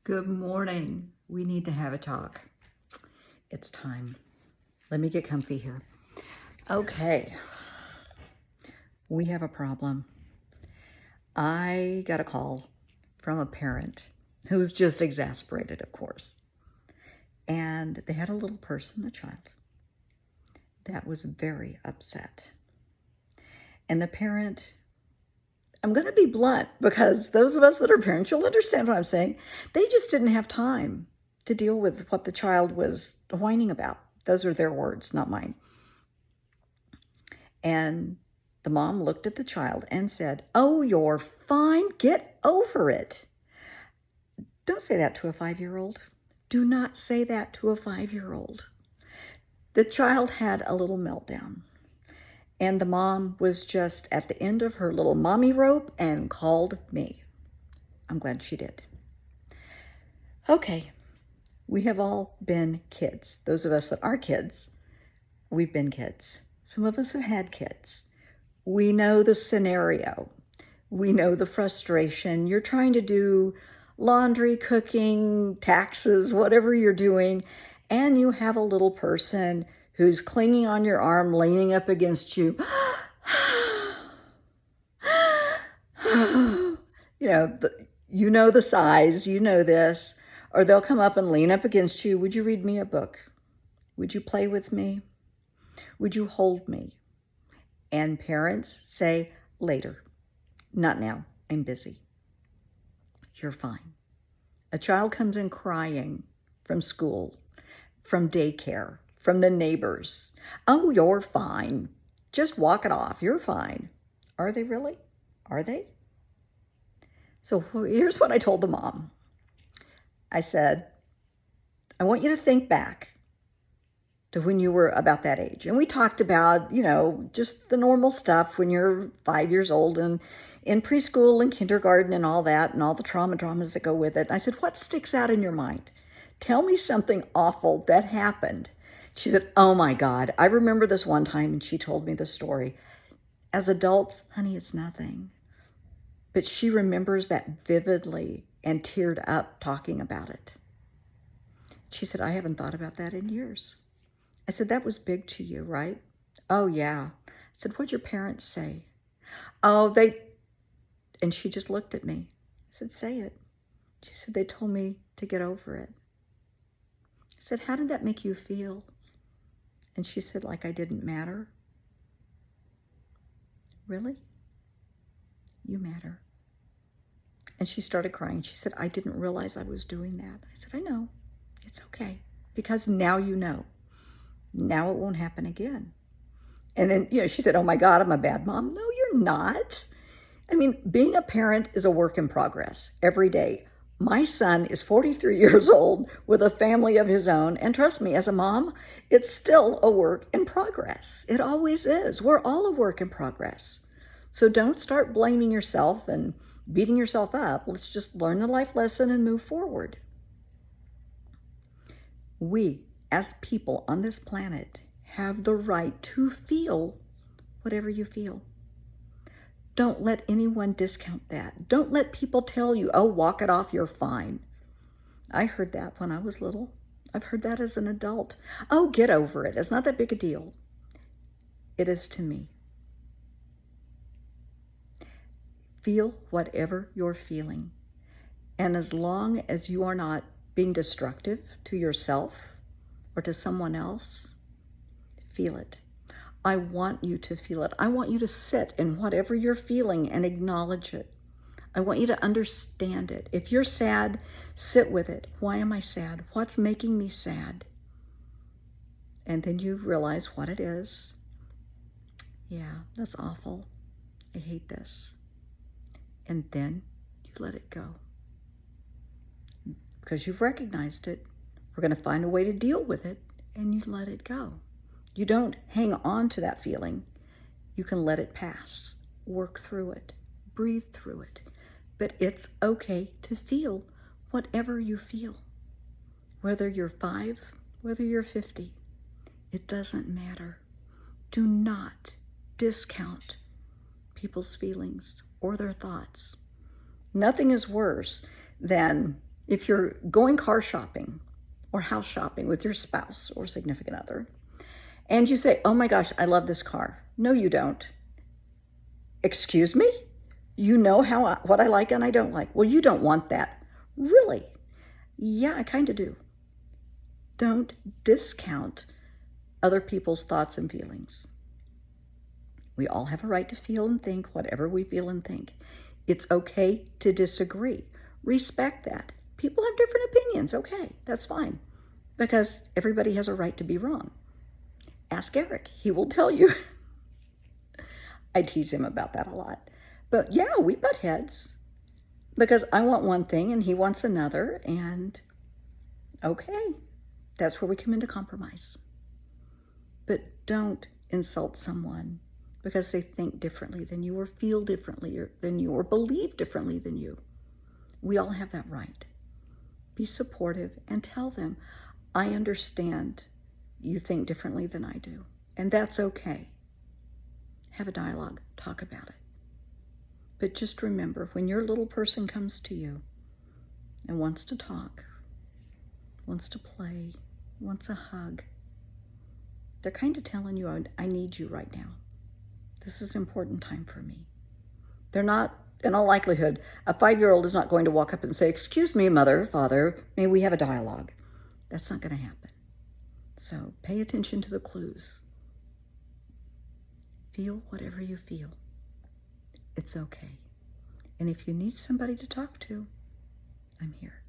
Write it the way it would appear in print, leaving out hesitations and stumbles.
Good morning. We need to have a talk. It's time. Let me get comfy here. Okay. We have a problem. I got a call from a parent who's just exasperated, of course. And they had a little person, a child, that was very upset. And the parent, I'm going to be blunt because those of us that are parents, you'll understand what I'm saying. They just didn't have time to deal with what the child was whining about. Those are their words, not mine. And the mom looked at the child and said, "Oh, you're fine. Get over it." Don't say that to a 5-year-old. Do not say that to a 5-year-old. The child had a little meltdown. And the mom was just at the end of her little mommy rope and called me. I'm glad she did. Okay, we have all been kids. Those of us that are kids, we've been kids. Some of us have had kids. We know the scenario. We know the frustration. You're trying to do laundry, cooking, taxes, whatever you're doing, and you have a little person who's clinging on your arm, leaning up against you. You know the size, you know this. Or they'll come up and lean up against you. Would you read me a book? Would you play with me? Would you hold me? And parents say, later. Not now. I'm busy. You're fine. A child comes in crying from school, from daycare, from the neighbors. "Oh, you're fine. Just walk it off. You're fine." Are they really? Are they? So here's what I told the mom. I said, I want you to think back to when you were about that age. And we talked about, just the normal stuff when you're 5 years old and in preschool and kindergarten and all that and all the dramas that go with it. And I said, what sticks out in your mind? Tell me something awful that happened. She said, "Oh my God, I remember this one time," and she told me the story. As adults, honey, it's nothing. But she remembers that vividly and teared up talking about it. She said, "I haven't thought about that in years." I said, "That was big to you, right?" "Oh, yeah." I said, "What'd your parents say?" "Oh, and she just looked at me. I said, "Say it." She said, "They told me to get over it." I said, "How did that make you feel?" And she said, "Like I didn't matter." "Really? You matter." And she started crying. She said, "I didn't realize I was doing that." I said, "I know. It's okay. Because now you know. Now it won't happen again." And then, she said, "Oh my God, I'm a bad mom." No, you're not. I mean, being a parent is a work in progress every day. My son is 43 years old with a family of his own. And trust me, as a mom, it's still a work in progress. It always is. We're all a work in progress. So don't start blaming yourself and beating yourself up. Let's just learn the life lesson and move forward. We, as people on this planet, have the right to feel whatever you feel. Don't let anyone discount that. Don't let people tell you, "Oh, walk it off, you're fine." I heard that when I was little. I've heard that as an adult. "Oh, get over it. It's not that big a deal." It is to me. Feel whatever you're feeling. And as long as you are not being destructive to yourself or to someone else, feel it. I want you to feel it. I want you to sit in whatever you're feeling and acknowledge it. I want you to understand it. If you're sad, sit with it. Why am I sad? What's making me sad? And then you realize what it is. Yeah, that's awful. I hate this. And then you let it go. Because you've recognized it. We're going to find a way to deal with it, and you let it go. You don't hang on to that feeling. You can let it pass, work through it, breathe through it. But it's okay to feel whatever you feel. Whether you're 5, whether you're 50, it doesn't matter. Do not discount people's feelings or their thoughts. Nothing is worse than If you're going car shopping or house shopping with your spouse or significant other, and you say, oh my gosh, I love this car. No, you don't. Excuse me? You know what I like and I don't like. Well, you don't want that. Really? Yeah, I kind of do. Don't discount other people's thoughts and feelings. We all have a right to feel and think whatever we feel and think. It's okay to disagree. Respect that. People have different opinions. Okay, that's fine. Because everybody has a right to be wrong. Ask Eric. He will tell you. I tease him about that a lot. But yeah, we butt heads. Because I want one thing and he wants another. And okay, that's where we come into compromise. But don't insult someone because they think differently than you or feel differently than you or believe differently than you. We all have that right. Be supportive and tell them, I understand you think differently than I do. And that's okay. Have a dialogue. Talk about it. But just remember, when your little person comes to you and wants to talk, wants to play, wants a hug, they're kind of telling you, I need you right now. This is an important time for me. They're not, in all likelihood, a 5-year-old is not going to walk up and say, excuse me, mother, father, may we have a dialogue? That's not going to happen. So pay attention to the clues. Feel whatever you feel. It's okay. And if you need somebody to talk to, I'm here.